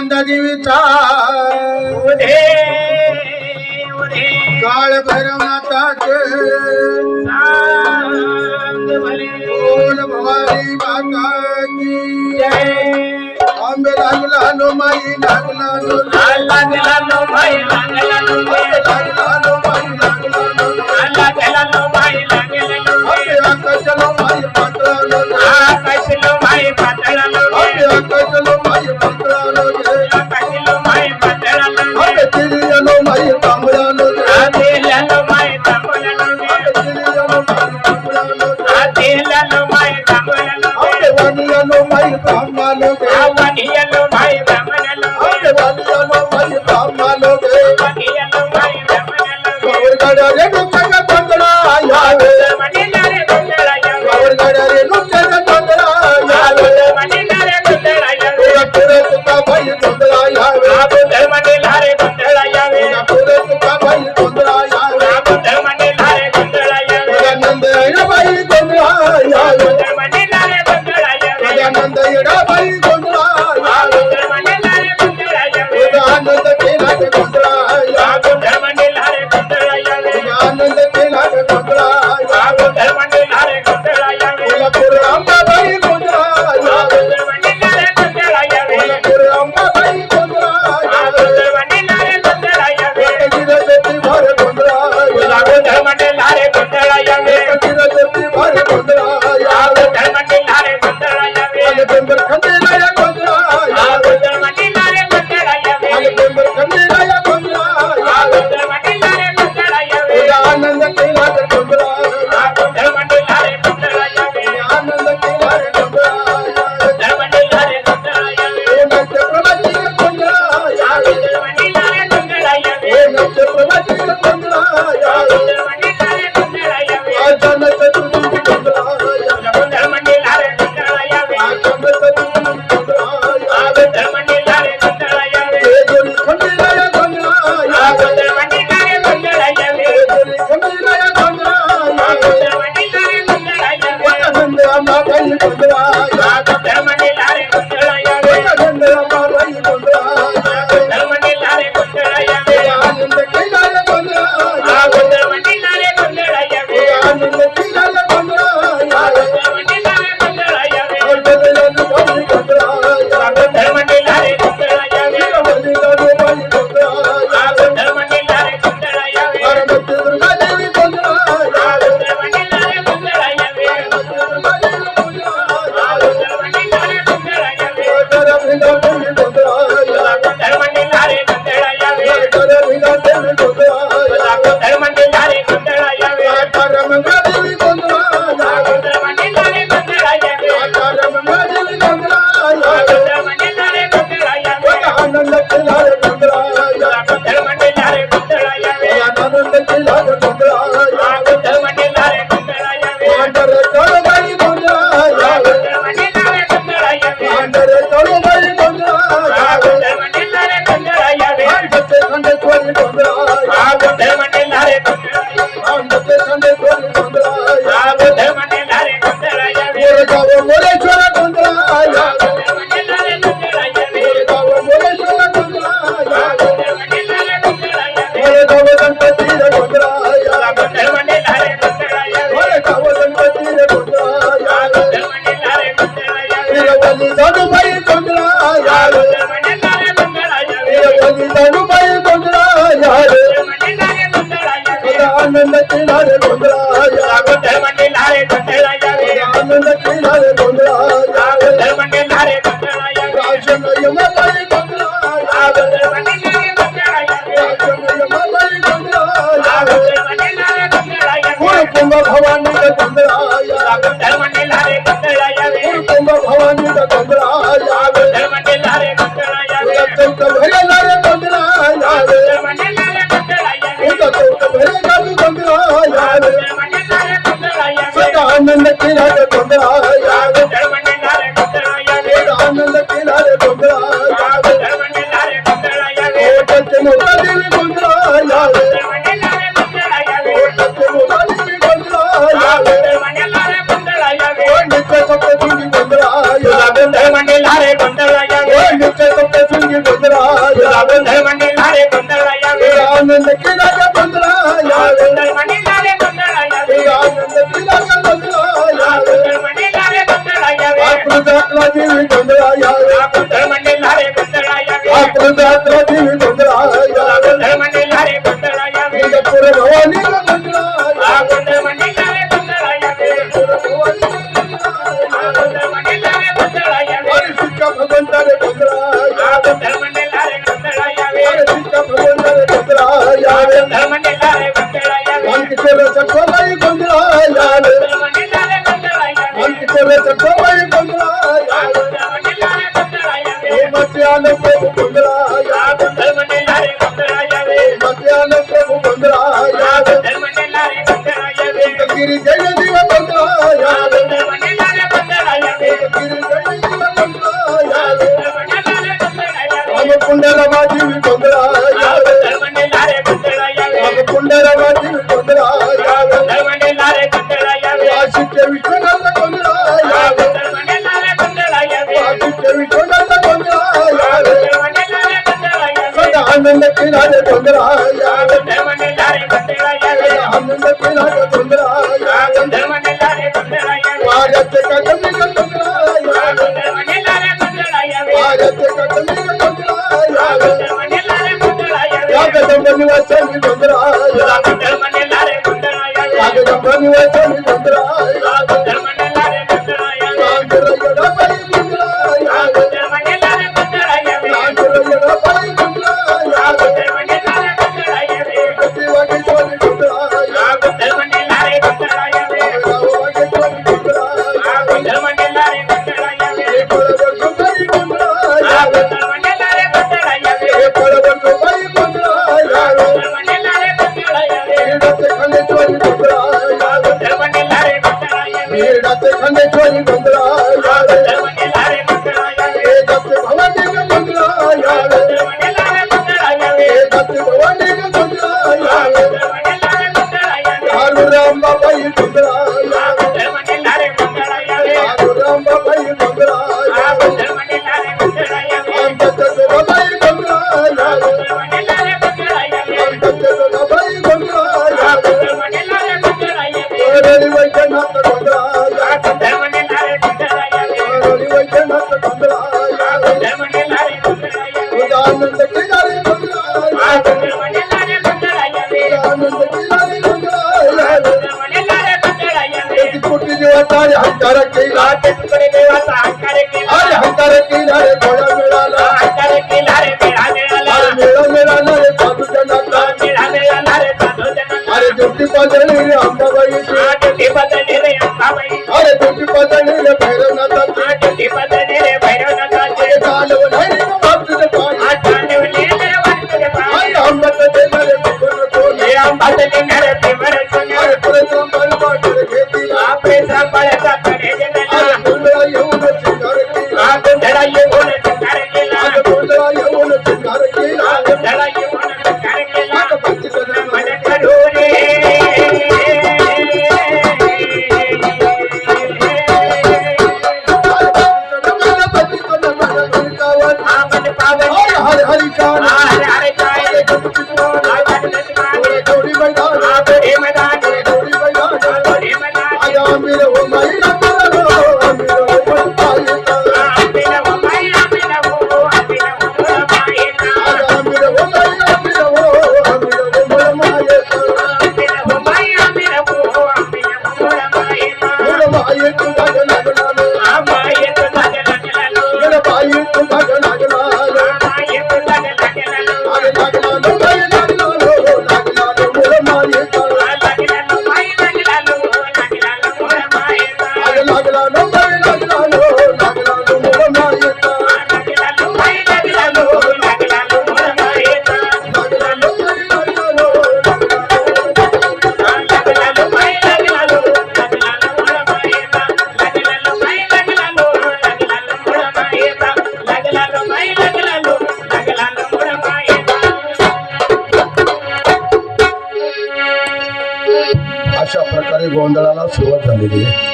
नंदा देवीचा काळ भैरवनाथाचे बोल भवानी माता की आंबे लागला नो माई लागला नो लागला नो माई लागला नो लागला नो माई लागला नो लागला नो माई लागला no Akash know my पातळा no Akash know my पातळा no Akash know my पातळा no Akash know my पातळा no तिरिया know my तांबळा no आतेला know my तांबळा no तिरिया know my तांबळा no आतेला know my तांबळा no Vaniya know my तांबळा no Vaniya know my तांबळा no Vaniya know my तांबळा no Vaniya know my तांबळा no गावरगाड्या रे नुकत्या पंधरा यावे मनीला रे गोंधळा यावे गावरगाड्या रे नुकत्या पंधरा यावे मनीला रे गोंधळा यावे पुरे तुका बाई पंधरा यावे मनीला रे गोंधळा यावे पुरे तुका बाई पंधरा यावे मनीला रे गोंधळा यावे नंद येडा बाई पंधरा यावे मनीला रे गोंधळा यावे नंद येडा बाई पंधरा यावे मनीला रे गोंधळा यावे आनंद केला रे पंधरा यावे मनीला रे गोंधळा यावे आनंद केला रे पंधरा यावे मनीला रे गोंधळा यावे कोल्हापूर अंबाबाई पंधरा यावे मनीला रे गोंधळा यावे कोल्हापूर अंबाबाई पंधरा यावे मनीला रे गोंधळा यावे गिरजती भर पंधरा यावे मनीला रे गोंधळा यावे गिरजती भर पंधरा यावे मनीला रे गोंधळा यावे नोव्हेंबर खंडेला या पंधरा यावे मनीला रे गोंधळा यावे नोव्हेंबर खंडेला या पंधरा यावे मनीला रे गोंधळा यावे आनंद केला रे पंधरा मनीला रे गोंधळा यावे आनंद केला रे पंधरा यावे मनीला रे गोंधळा यावे नक्षत्रवाची रे पंधरा यावे मनीला रे गोंधळा यावे नक्षत्रवाची रे पंधरा यावे मनीला रे गोंधळा यावे अचानक तुझी पंधरा यावे मनीला रे गोंधळा यावे अचानक तुझी पंधरा यावे मनीला रे गोंधळा यावे दोन्ही खंडेला या पंधरा यावे मनीला रे गोंधळा यावे दोन्ही खंडेला या पंधरा यावे मनीला रे गोंधळा यावे आनंद अंबाबाई पंधरा यावे मनीला रे गोंधळा यावे आनंद अंबाबाई पंधरा यावे मनीला रे गोंधळा यावे आनंद केला रे पंधरा यावे मनीला रे गोंधळा यावे आनंद केला रे पंधरा यावे मनीला रे गोंधळा यावे बदलून बाई पंधरा यावे मनीला रे गोंधळा यावे बदलून बाई पंधरा यावे मनीला रे गोंधळा यावे पार्वती दुर्गा देवी पंधरा यावे मनीला रे गोंधळा यावे दुर्गा देवी पंधरा यावे मनीला रे गोंधळा यावे तर भिंगा देवी पंधरा यावे मनीला रे गोंधळा यावे तर भिंगा देवी पंधरा यावे मनीला रे गोंधळा यावे तर मंगळा देवी पंधरा यावे मनीला रे गोंधळा यावे तर मंगळा देवी पंधरा यावे मनीला रे गोंधळा यावे आनंद केला रे पंधरा यावे मनीला रे गोंधळा यावे आनंद केला रे पंधरा यावे मनीला रे गोंधळा यावे अंडर चळबाई पंधरा यावे मनीला रे गोंधळा यावे अंडर चळबाई पंधरा यावे मनीला रे गोंधळा यावे अंडते खंडेश्वरी पंधरा यावे मनीला रे गोंधळा यावे अंडते खंडेश्वरी पंधरा यावे मनीला रे गोंधळा यावे मोरगाव मोरेश्वर पंधरा यावे मनीला रे गोंधळा यावे मोरगाव मोरेश्वर पंधरा यावे मनीला रे गोंधळा यावे मोरगाव गणपती रे पंधरा यावे मनीला रे गोंधळा यावे मोरगाव गणपती रे पंधरा यावे मनीला रे गोंधळा यावे तिरुपती दानुबाई पंधरा यावे मनीला रे गोंधळा यावे तिरुपती दानुबाई पंधरा यावे मनीला रे गोंधळा यावे आनंद केला रे पंधरा यावे मनीला रे गोंधळा यावे आनंद केला रे पंधरा यावे मनीला रे गोंधळा यावे राशन यमाबाई पंधरा यावे मनीला रे गोंधळा यावे राशन यमाबाई पंधरा यावे मनीला रे गोंधळा यावे कुंभ भवानी रे पंधरा यावे मनीला रे गोंधळा यावे कुंभ भवानी रे पंधरा यावे मनीला रे गोंधळा यावे चौक भरेला रे पंधरा यावे मनीला रे गोंधळा यावे चौक भरेला रे पंधरा यावे मनीला रे गोंधळा यावे सदा आनंद केला रे पंधरा यावे मनीला रे गोंधळा यावे आनंद केला रे पंधरा यावे गोंधळा यावे गोंधळ म्हणेला रे गोंधळा यावे मध्यानं प्रभू गोंधळा यावे गोंधळ म्हणेला रे गोंधळा यावे गिरी जय देव गोंधळा यावे गोंधळ म्हणेला रे गोंधळा यावे गिरी जय देव गोंधळा यावे गोंधळ म्हणेला रे गोंधळा यावे आम पुंडला माझी गोंधळा यावे गोंधळ म्हणेला रे गोंधळा यावे आम पुंडला माझी गोंधळा यावे गोंधळ म्हणेला रे गोंधळा यावे वाशिष्ठ विश्वनाथ गोंधळा यावे गोंधळ म्हणेला रे गोंधळा यावे वाशिष्ठ विश्वनाथ गोंधळा यावे गोंधळ म्हणेला रे गोंधळा यावे सदा आनंद केला रे गोंधळा यावे गोंधळ म्हणेला रे गोंधळा यावे सदा आनंद केला रे गोंधळा यावे गोंधळ म्हणेला रे गोंधळा यावे वाऱ्याचे काकणी गोंधळा यावे गोंधळ म्हणेला रे गोंधळा यावे वाऱ्याचे काकणी गोंधळा यावे गोंधळ म्हणेला रे गोंधळा यावे या गजबनिवासाची गोंधळा यावे गोंधळ म्हणेला रे गोंधळा यावे या गजबनिवासाची गोंधळा यावे गोंधळ म्हणेला रे गोंधळा यावे आंध्र येडाबाई गोंधळा यावे गोंधळ म्हणेला रे गोंधळा यावे आंध्र येडाबाई गोंधळा यावे गोंधळ म्हणेला रे गोंधळा यावे वागेश्वरी गोंधळा यावे गोंधळ म्हणेला रे गोंधळा यावे वागेश्वरी गोंधळा यावे गोंधळ म्हणेला रे गोंधळा यावे फळवर गोंधळी गोंधळा यावे गोंधळ म्हणेला रे गोंधळा यावे फळवर गोंधळी गोंधळा यावे गोंधळ म्हणेला रे गोंधळा यावे खेळाचे खंडेश्वरी गोंधळा यावे गोंधळ म्हणेला रे गोंधळा यावे खेळाचे खंडेश्वरी गोंधळा यावे गोंधळ म्हणेला रे गोंधळा यावे वेदाचे भवानी गोंधळा यावे गोंधळ म्हणेला रे गोंधळा यावे वेदाचे भवानी गोंधळा यावे गोंधळ म्हणेला रे गोंधळा यावे आरुराम बाबाई गोंधळा यावे गोंधळ म्हणेला रे गोंधळा यावे आरुराम बाबाई गोंधळा यावे गोंधळ म्हणेला रे गोंधळा यावे आमच्या बाबाई गोंधळा यावे गोंधळ म्हणेला रे गोंधळा यावे आमच्या बाबाई गोंधळा यावे गोंधळ म्हणेला रे गोंधळा यावे हरळी वैजनाथ गोंधळा यावे गोंधळ म्हणेला रे गोंधळा यावे हरळी वैजनाथ गोंधळा यावे गोंधळ म्हणेला रे गोंधळा यावे तुझा आनंद केला रे गोंधळा यावे गोंधळ म्हणेला रे गोंधळा यावे तुझा आनंद केला रे गोंधळा यावे गोंधळ म्हणेला रे गोंधळा यावे कोटी जीवाचा रे हंकार केला ते तुकडे देवाचा अहंकार केला अरे हंकार केला रे घोडा मिळाला अहंकार केला रे मेळा मिळाला अरे मेळा मिळाला रे साधूच्या नाता मेळा मिळाला रे साधू जनाला अरे ज्योती पाजळी रे अंबाबाईची ड्युटी बदलली रे अंबाबाई अरे ज्योती पाजळी रे भैरवनाथाची ड्युटी बदलली रे भैरवनाथाची अरे चालव नाही रे बापचे पाणी चालवली रे वाटते पाणी अरे आंबाचं देणार रे भगवान कोण हे अंबाचं नेणार ते बरं सोन्या अरे परशुराम बाळबाटे घेतला आपले सांभाळायचा कडे गेला अरे गोंधळा येऊन शिंगार केला गोंधळा येऊन शिकार केला अरे गोंधळा येऊन शिंगार केला गोंधळा येऊन शिकार केला आता भक्ती करणार मन करू रे आपण पावन हरे हरी चाल हरे हरे काय गौरी मैदान आपले मैदान गौरी मैदान आपले मैदान आज आमिर हो मैरा आमिर हो पंचायत आपले हो माई आपले हो मायेचा आज आमिर हो मैरा आमिर हो मायत आपले हो माई आपले हो मायेचा गुण मायत तुझा लागला मायेचा लागला गुण मायत तुझा लागला मायेचा लागला अरे लागला नो काय लागला नो लागला नो गुण मायत लागला माई लागला लागला मायेचा अरे लागला नो काय लागला नो गुण मायत लागला माई लागला लागला मायेचा लागला नो काय लागला नो लागला माई लागला लागला मायेचा लागला माई लागला लागला मायेचा लागला माई लागला लागला मायेचा अशा प्रकारे गोंधळाला सुरुवात झालेली आहे.